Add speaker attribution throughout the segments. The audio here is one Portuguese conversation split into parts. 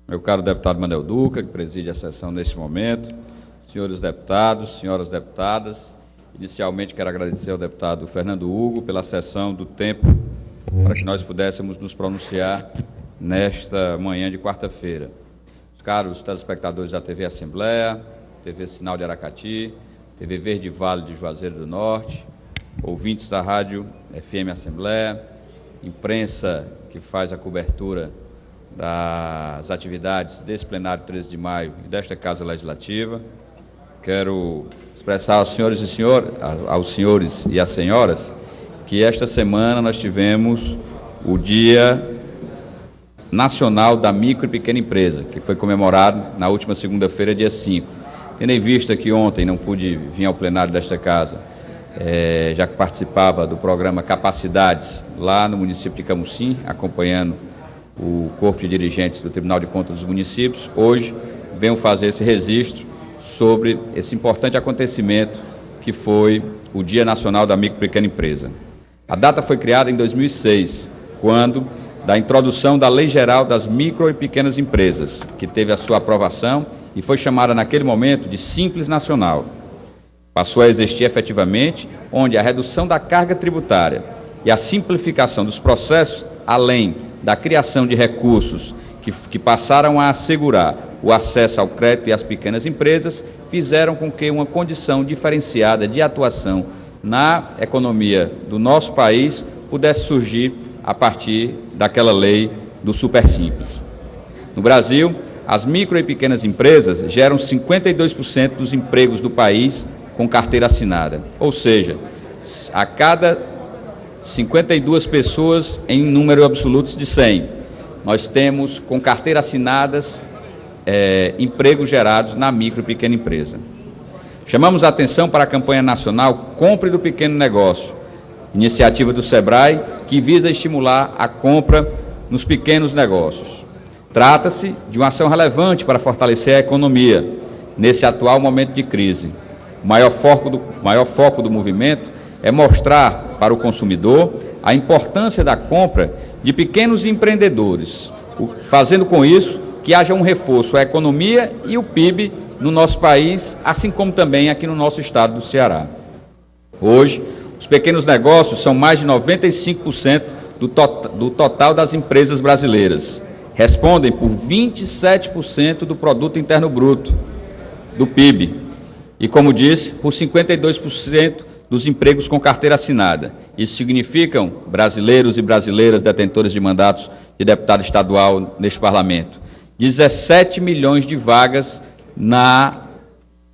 Speaker 1: meu caro deputado Manel Duca, que preside a sessão neste momento, senhores deputados, senhoras deputadas, inicialmente quero agradecer ao deputado Fernando Hugo pela cessão do tempo para que nós pudéssemos nos pronunciar nesta manhã de quarta-feira. Os caros telespectadores da TV Assembleia, TV Sinal de Aracati, TV Verde Vale de Juazeiro do Norte, ouvintes da Rádio FM Assembleia, imprensa que faz a cobertura das atividades desse plenário 13 de maio e desta Casa Legislativa. Quero expressar aos senhores e às senhoras que esta semana nós tivemos o Dia Nacional da Micro e Pequena Empresa, que foi comemorado na última segunda-feira, dia 5. Tendo em vista que ontem não pude vir ao plenário desta casa, já que participava do programa Capacidades lá no município de Camusim, acompanhando o corpo de dirigentes do Tribunal de Contas dos Municípios, hoje venho fazer esse registro sobre esse importante acontecimento que foi o Dia Nacional da Micro e Pequena Empresa. A data foi criada em 2006, quando da introdução da Lei Geral das Micro e Pequenas Empresas, que teve a sua aprovação e foi chamada naquele momento de Simples Nacional. Passou a existir efetivamente, onde a redução da carga tributária e a simplificação dos processos, além da criação de recursos que passaram a assegurar o acesso ao crédito e às pequenas empresas, fizeram com que uma condição diferenciada de atuação na economia do nosso país pudesse surgir a partir daquela lei do Super Simples. No Brasil, as micro e pequenas empresas geram 52% dos empregos do país com carteira assinada, ou seja, a cada 52 pessoas em número absoluto de 100, nós temos com carteira assinadas empregos gerados na micro e pequena empresa. Chamamos a atenção para a campanha nacional Compre do Pequeno Negócio, iniciativa do SEBRAE, que visa estimular a compra nos pequenos negócios. Trata-se de uma ação relevante para fortalecer a economia nesse atual momento de crise. O maior foco do movimento é mostrar para o consumidor a importância da compra de pequenos empreendedores, fazendo com isso que haja um reforço à economia e o PIB no nosso país, assim como também aqui no nosso estado do Ceará. Hoje, os pequenos negócios são mais de 95% do total das empresas brasileiras. Respondem por 27% do Produto Interno Bruto, do PIB, e, como disse, por 52% dos empregos com carteira assinada. Isso significam brasileiros e brasileiras detentores de mandatos de deputado estadual neste parlamento. 17 milhões de vagas na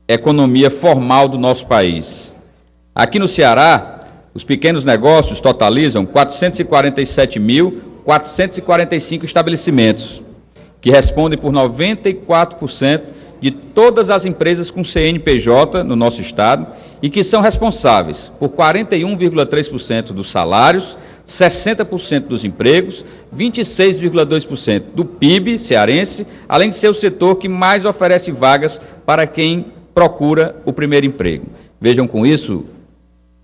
Speaker 1: economia formal do nosso país. Aqui no Ceará, os pequenos negócios totalizam 447.445 estabelecimentos, que respondem por 94% de todas as empresas com CNPJ no nosso estado e que são responsáveis por 41,3% dos salários, 60% dos empregos, 26,2% do PIB cearense, além de ser o setor que mais oferece vagas para quem procura o primeiro emprego. Vejam com isso,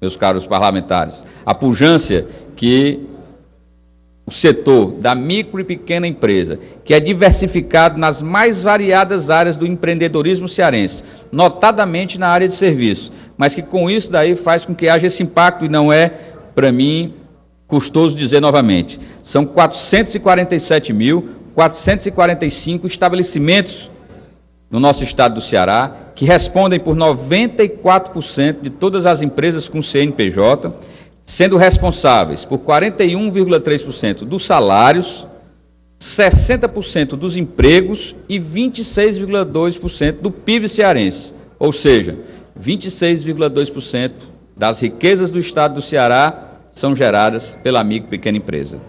Speaker 1: meus caros parlamentares, a pujança que o setor da micro e pequena empresa, que é diversificado nas mais variadas áreas do empreendedorismo cearense, notadamente na área de serviços, mas que com isso daí faz com que haja esse impacto, e não é, para mim, custoso dizer novamente, são 447.445 estabelecimentos no nosso estado do Ceará, que respondem por 94% de todas as empresas com CNPJ, sendo responsáveis por 41,3% dos salários, 60% dos empregos e 26,2% do PIB cearense, ou seja, 26,2% das riquezas do estado do Ceará são geradas pela micro e pequena empresa.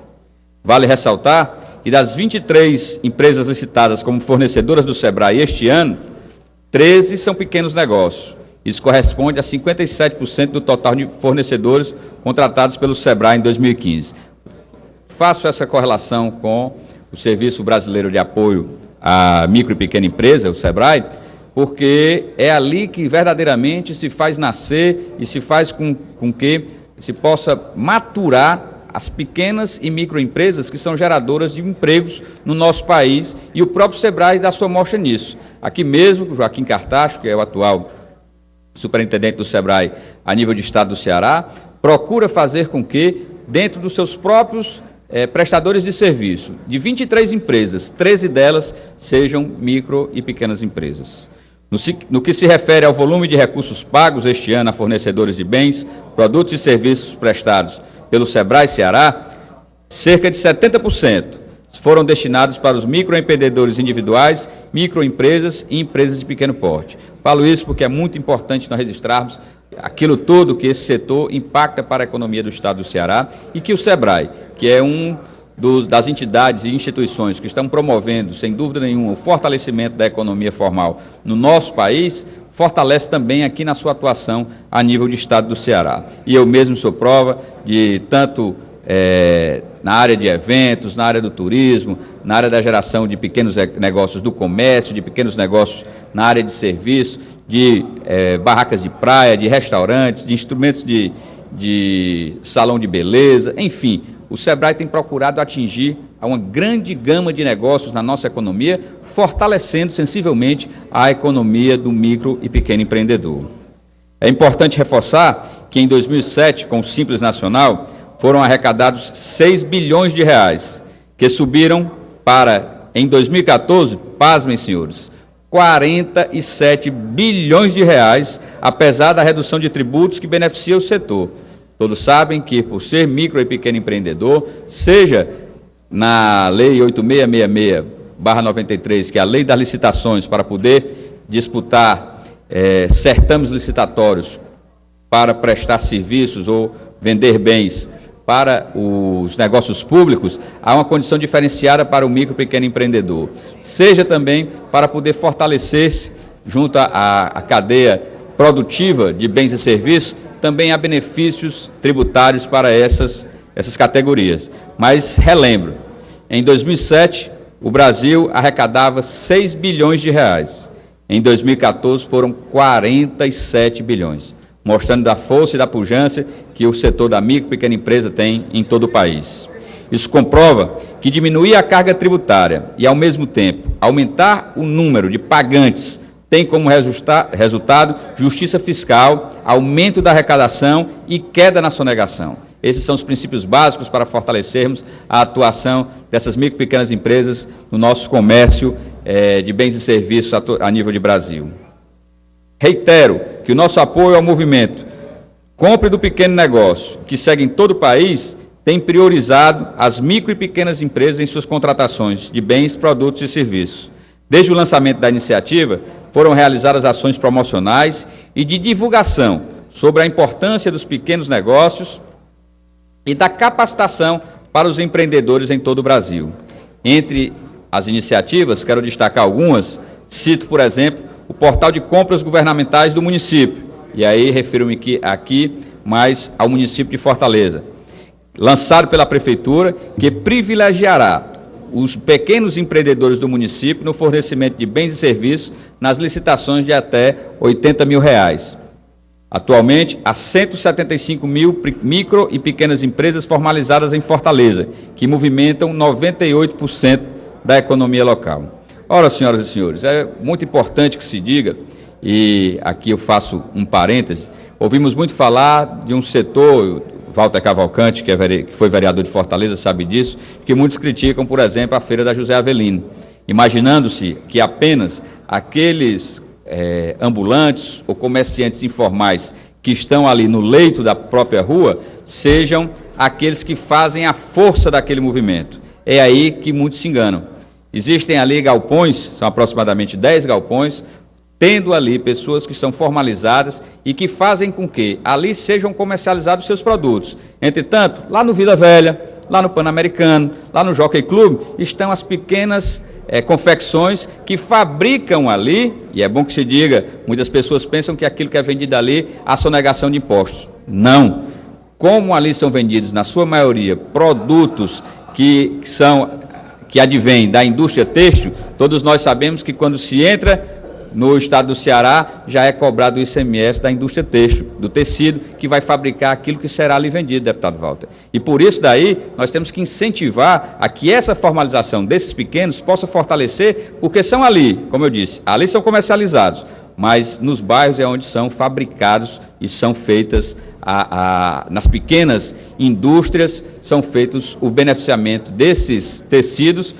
Speaker 1: Vale ressaltar que das 23 empresas licitadas como fornecedoras do SEBRAE este ano, 13 são pequenos negócios. Isso corresponde a 57% do total de fornecedores contratados pelo SEBRAE em 2015. Faço essa correlação com o Serviço Brasileiro de Apoio à Micro e Pequena Empresa, o SEBRAE, porque é ali que verdadeiramente se faz nascer e se faz com que se possa maturar as pequenas e microempresas que são geradoras de empregos no nosso país, e o próprio SEBRAE dá sua mostra nisso. Aqui mesmo, o Joaquim Cartacho, que é o atual superintendente do SEBRAE a nível de estado do Ceará, procura fazer com que, dentro dos seus próprios prestadores de serviço, de 23 empresas, 13 delas sejam micro e pequenas empresas. No que se refere ao volume de recursos pagos este ano a fornecedores de bens, produtos e serviços prestados pelo SEBRAE Ceará, cerca de 70% foram destinados para os microempreendedores individuais, microempresas e empresas de pequeno porte. Falo isso porque é muito importante nós registrarmos aquilo tudo que esse setor impacta para a economia do estado do Ceará, e que o SEBRAE, que é das entidades e instituições que estão promovendo, sem dúvida nenhuma, o fortalecimento da economia formal no nosso país, fortalece também aqui na sua atuação a nível de estado do Ceará. E eu mesmo sou prova de tanto na área de eventos, na área do turismo, na área da geração de pequenos negócios do comércio, de pequenos negócios na área de serviço, de barracas de praia, de restaurantes, de instrumentos de salão de beleza, enfim. O SEBRAE tem procurado atingir uma grande gama de negócios na nossa economia, fortalecendo sensivelmente a economia do micro e pequeno empreendedor. É importante reforçar que em 2007, com o Simples Nacional, foram arrecadados 6 bilhões de reais, que subiram para, em 2014, pasmem, senhores, 47 bilhões de reais, apesar da redução de tributos que beneficia o setor. Todos sabem que, por ser micro e pequeno empreendedor, seja na Lei 8666/93, que é a Lei das Licitações, para poder disputar certames licitatórios para prestar serviços ou vender bens para os negócios públicos, há uma condição diferenciada para o micro e pequeno empreendedor. Seja também para poder fortalecer-se junto à cadeia produtiva de bens e serviços, também há benefícios tributários para essas categorias. Mas, relembro, em 2007, o Brasil arrecadava 6 bilhões de reais. Em 2014, foram 47 bilhões, mostrando da força e da pujança que o setor da micro e pequena empresa tem em todo o país. Isso comprova que diminuir a carga tributária e, ao mesmo tempo, aumentar o número de pagantes tem como resultado justiça fiscal, aumento da arrecadação e queda na sonegação. Esses são os princípios básicos para fortalecermos a atuação dessas micro e pequenas empresas no nosso comércio de bens e serviços a nível de Brasil. Reitero que o nosso apoio ao movimento Compre do Pequeno Negócio, que segue em todo o país, tem priorizado as micro e pequenas empresas em suas contratações de bens, produtos e serviços. Desde o lançamento da iniciativa, foram realizadas ações promocionais e de divulgação sobre a importância dos pequenos negócios e da capacitação para os empreendedores em todo o Brasil. Entre as iniciativas, quero destacar algumas, cito, por exemplo, o portal de compras governamentais do município, e aí refiro-me aqui mais ao município de Fortaleza, lançado pela Prefeitura, que privilegiará os pequenos empreendedores do município no fornecimento de bens e serviços nas licitações de até R$80 mil. Atualmente, há 175 mil micro e pequenas empresas formalizadas em Fortaleza, que movimentam 98% da economia local. Ora, senhoras e senhores, é muito importante que se diga, e aqui eu faço um parêntese, ouvimos muito falar de um setor, Walter Cavalcante, que foi vereador de Fortaleza, sabe disso, que muitos criticam, por exemplo, a feira da José Avelino, imaginando-se que apenas aqueles ambulantes ou comerciantes informais que estão ali no leito da própria rua sejam aqueles que fazem a força daquele movimento. É aí que muitos se enganam. Existem ali galpões, são aproximadamente 10 galpões, tendo ali pessoas que são formalizadas e que fazem com que ali sejam comercializados seus produtos. Entretanto, lá no Vila Velha, lá no Pan-Americano, lá no Jockey Club, estão as pequenas confecções que fabricam ali, e é bom que se diga, muitas pessoas pensam que aquilo que é vendido ali há sonegação de impostos. Não. Como ali são vendidos, na sua maioria, produtos que advêm da indústria têxtil, todos nós sabemos que quando se entra no estado do Ceará, já é cobrado o ICMS da indústria têxtil, do tecido, que vai fabricar aquilo que será ali vendido, deputado Walter. E por isso daí, nós temos que incentivar a que essa formalização desses pequenos possa fortalecer, porque são ali, como eu disse, ali são comercializados, mas nos bairros é onde são fabricados e são feitas, nas pequenas indústrias, são feitos o beneficiamento desses tecidos,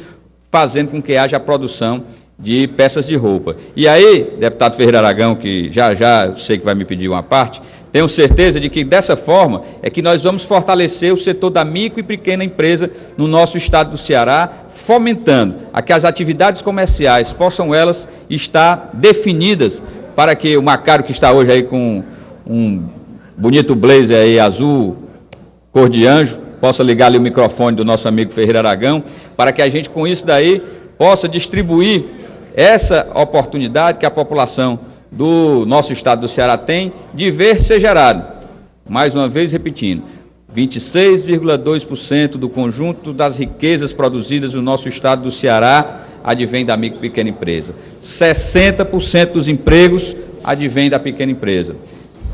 Speaker 1: fazendo com que haja a produção de peças de roupa. E aí, deputado Ferreira Aragão, que já eu sei que vai me pedir uma parte, tenho certeza de que dessa forma é que nós vamos fortalecer o setor da micro e pequena empresa no nosso estado do Ceará, fomentando a que as atividades comerciais possam elas estar definidas para que o Macário, que está hoje aí com um bonito blazer aí azul, cor de anjo, possa ligar ali o microfone do nosso amigo Ferreira Aragão, para que a gente com isso daí possa distribuir essa oportunidade que a população do nosso estado do Ceará tem de ver ser gerado. Mais uma vez repetindo, 26,2% do conjunto das riquezas produzidas no nosso estado do Ceará advém da micro e pequena empresa. 60% dos empregos advém da pequena empresa.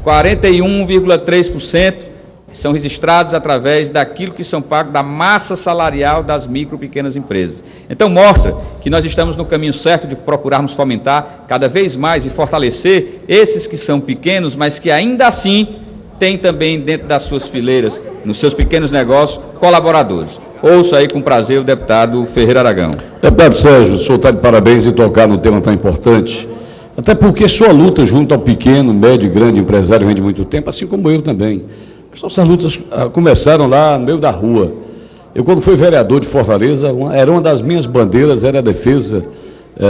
Speaker 1: 41,3% são registrados através daquilo que são pagos da massa salarial das micro e pequenas empresas. Então mostra que nós estamos no caminho certo de procurarmos fomentar cada vez mais e fortalecer esses que são pequenos, mas que ainda assim têm também dentro das suas fileiras, nos seus pequenos negócios, colaboradores. Ouço aí com prazer o deputado Ferreira Aragão.
Speaker 2: Deputado Sérgio, o senhor está de parabéns em tocar num tema tão importante, até porque sua luta junto ao pequeno, médio e grande empresário vem de muito tempo, assim como eu também. Essas lutas começaram lá no meio da rua. Eu, quando fui vereador de Fortaleza, era uma das minhas bandeiras, era a defesa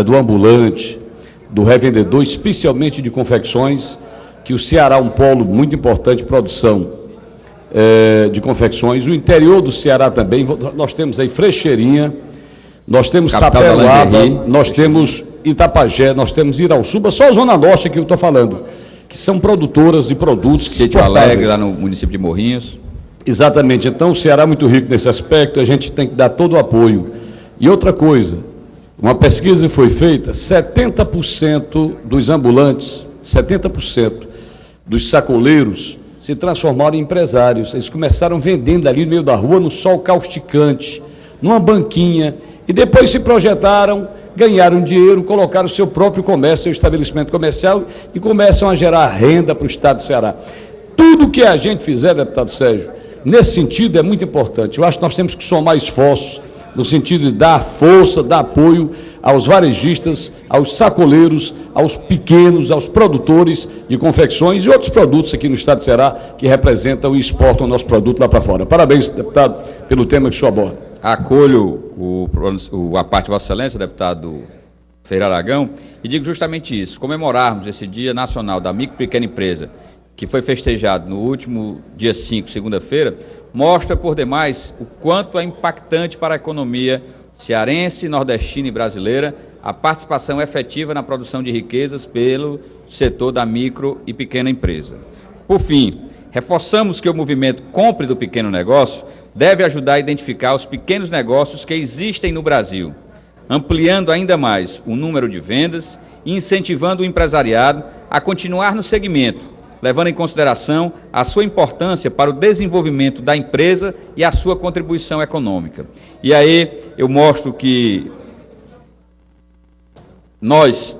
Speaker 2: do ambulante, do revendedor, especialmente de confecções, que o Ceará é um polo muito importante de produção de confecções. O interior do Ceará também, nós temos aí Frecheirinha, nós temos Taperoaba, nós temos Itapajé, nós temos Irauçuba, só a Zona Norte que eu estou falando, que são produtoras de produtos que
Speaker 1: Sítio Alegre, lá no município de Morrinhos.
Speaker 2: Exatamente. Então, o Ceará é muito rico nesse aspecto, a gente tem que dar todo o apoio. E outra coisa, uma pesquisa foi feita, 70% dos ambulantes, 70% dos sacoleiros se transformaram em empresários. Eles começaram vendendo ali no meio da rua, no sol causticante, numa banquinha, e depois se projetaram, ganharam dinheiro, colocaram o seu próprio comércio, seu estabelecimento comercial e começam a gerar renda para o estado do Ceará. Tudo que a gente fizer, deputado Sérgio, nesse sentido é muito importante. Eu acho que nós temos que somar esforços no sentido de dar força, dar apoio aos varejistas, aos sacoleiros, aos pequenos, aos produtores de confecções e outros produtos aqui no estado do Ceará que representam e exportam o nosso produto lá para fora. Parabéns, deputado, pelo tema que o senhor aborda.
Speaker 1: Acolho a parte de Vossa Excelência, deputado Ferreira Aragão, e digo justamente isso: comemorarmos esse Dia Nacional da Micro e Pequena Empresa, que foi festejado no último dia 5, segunda-feira, mostra por demais o quanto é impactante para a economia cearense, nordestina e brasileira a participação efetiva na produção de riquezas pelo setor da micro e pequena empresa. Por fim, reforçamos que o movimento Compre do Pequeno Negócio deve ajudar a identificar os pequenos negócios que existem no Brasil, ampliando ainda mais o número de vendas e incentivando o empresariado a continuar no segmento, levando em consideração a sua importância para o desenvolvimento da empresa e a sua contribuição econômica. E aí eu mostro que nós,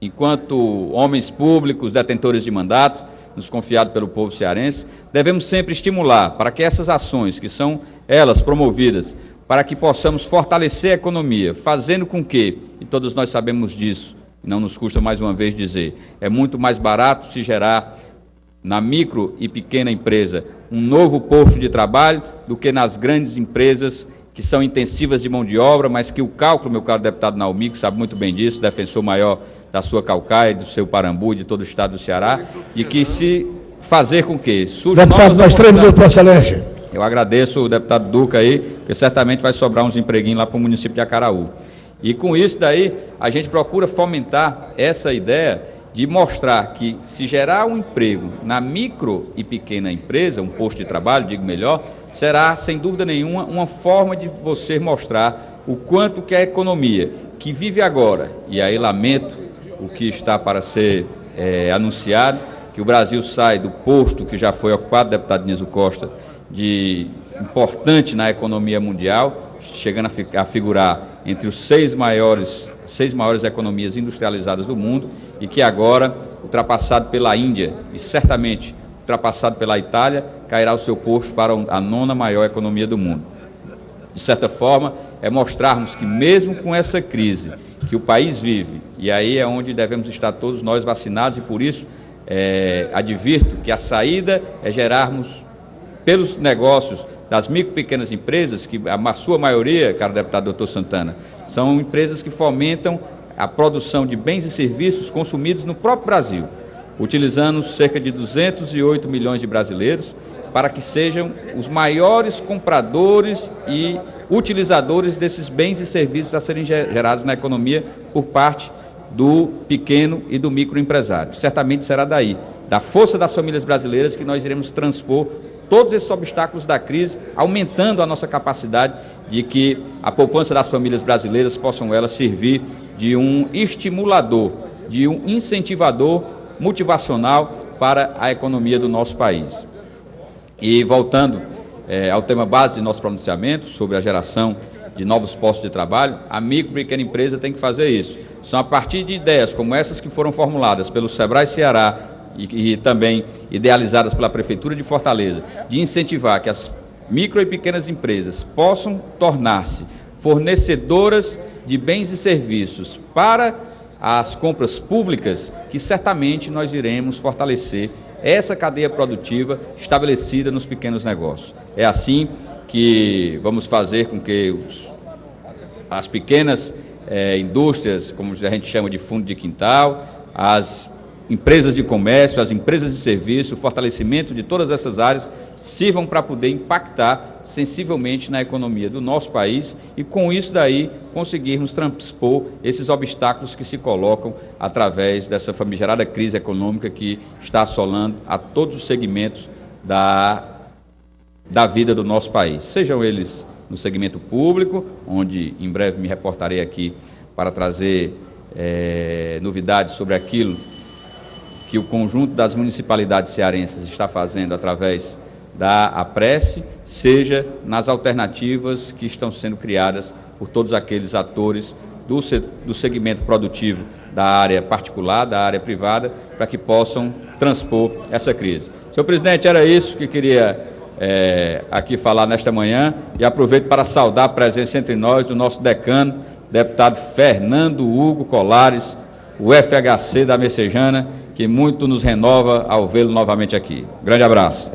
Speaker 1: enquanto homens públicos, detentores de mandato, nos confiado pelo povo cearense, devemos sempre estimular para que essas ações, que são elas promovidas, para que possamos fortalecer a economia, fazendo com que, e todos nós sabemos disso, não nos custa mais uma vez dizer, é muito mais barato se gerar na micro e pequena empresa um novo posto de trabalho do que nas grandes empresas que são intensivas de mão de obra, mas que o cálculo, meu caro deputado Naumi, que sabe muito bem disso, defensor maior da sua Calcaia, do seu Parambu e de todo o estado do Ceará, e que se fazer com que surja
Speaker 3: deputado, mais 3 minutos para a excelência.
Speaker 1: Eu agradeço o deputado Duca aí, porque certamente vai sobrar uns empreguinhos lá para o município de Acaraú. E com isso daí, a gente procura fomentar essa ideia de mostrar que se gerar um emprego na micro e pequena empresa, um posto de trabalho, digo melhor, será, sem dúvida nenhuma, uma forma de você mostrar o quanto que a economia, que vive agora, e aí lamento o que está para ser anunciado, que o Brasil sai do posto que já foi ocupado, deputado Niso Costa, de importante na economia mundial, chegando a figurar entre os seis maiores economias industrializadas do mundo, e que agora, ultrapassado pela Índia e certamente ultrapassado pela Itália, cairá o seu posto para a nona maior economia do mundo. De certa forma, é mostrarmos que mesmo com essa crise que o país vive, e aí é onde devemos estar todos nós vacinados, e por isso advirto que a saída é gerarmos pelos negócios das micro e pequenas empresas, que a sua maioria, caro deputado doutor Santana, são empresas que fomentam a produção de bens e serviços consumidos no próprio Brasil, utilizando cerca de 208 milhões de brasileiros para que sejam os maiores compradores e utilizadores desses bens e serviços a serem gerados na economia por parte do pequeno e do microempresário. Certamente será daí, da força das famílias brasileiras, que nós iremos transpor todos esses obstáculos da crise, aumentando a nossa capacidade de que a poupança das famílias brasileiras possam elas servir de um estimulador, de um incentivador motivacional para a economia do nosso país. E voltando ao tema base de nosso pronunciamento sobre a geração de novos postos de trabalho, a micro e pequena empresa tem que fazer isso. São a partir de ideias como essas que foram formuladas pelo Sebrae Ceará e também idealizadas pela Prefeitura de Fortaleza, de incentivar que as micro e pequenas empresas possam tornar-se fornecedoras de bens e serviços para as compras públicas, que certamente nós iremos fortalecer essa cadeia produtiva estabelecida nos pequenos negócios. É assim que vamos fazer com que as pequenas indústrias, como a gente chama de fundo de quintal, as empresas de comércio, as empresas de serviço, o fortalecimento de todas essas áreas sirvam para poder impactar sensivelmente na economia do nosso país e, com isso daí, conseguirmos transpor esses obstáculos que se colocam através dessa famigerada crise econômica que está assolando a todos os segmentos da vida do nosso país, sejam eles no segmento público, onde em breve me reportarei aqui para trazer novidades sobre aquilo que o conjunto das municipalidades cearenses está fazendo através da APRESE, seja nas alternativas que estão sendo criadas por todos aqueles atores do segmento produtivo da área particular, da área privada, para que possam transpor essa crise. Senhor presidente, era isso que queria aqui falar nesta manhã, e aproveito para saudar a presença entre nós do nosso decano, deputado Fernando Hugo Colares, o FHC da Messejana, que muito nos renova ao vê-lo novamente aqui. Grande abraço.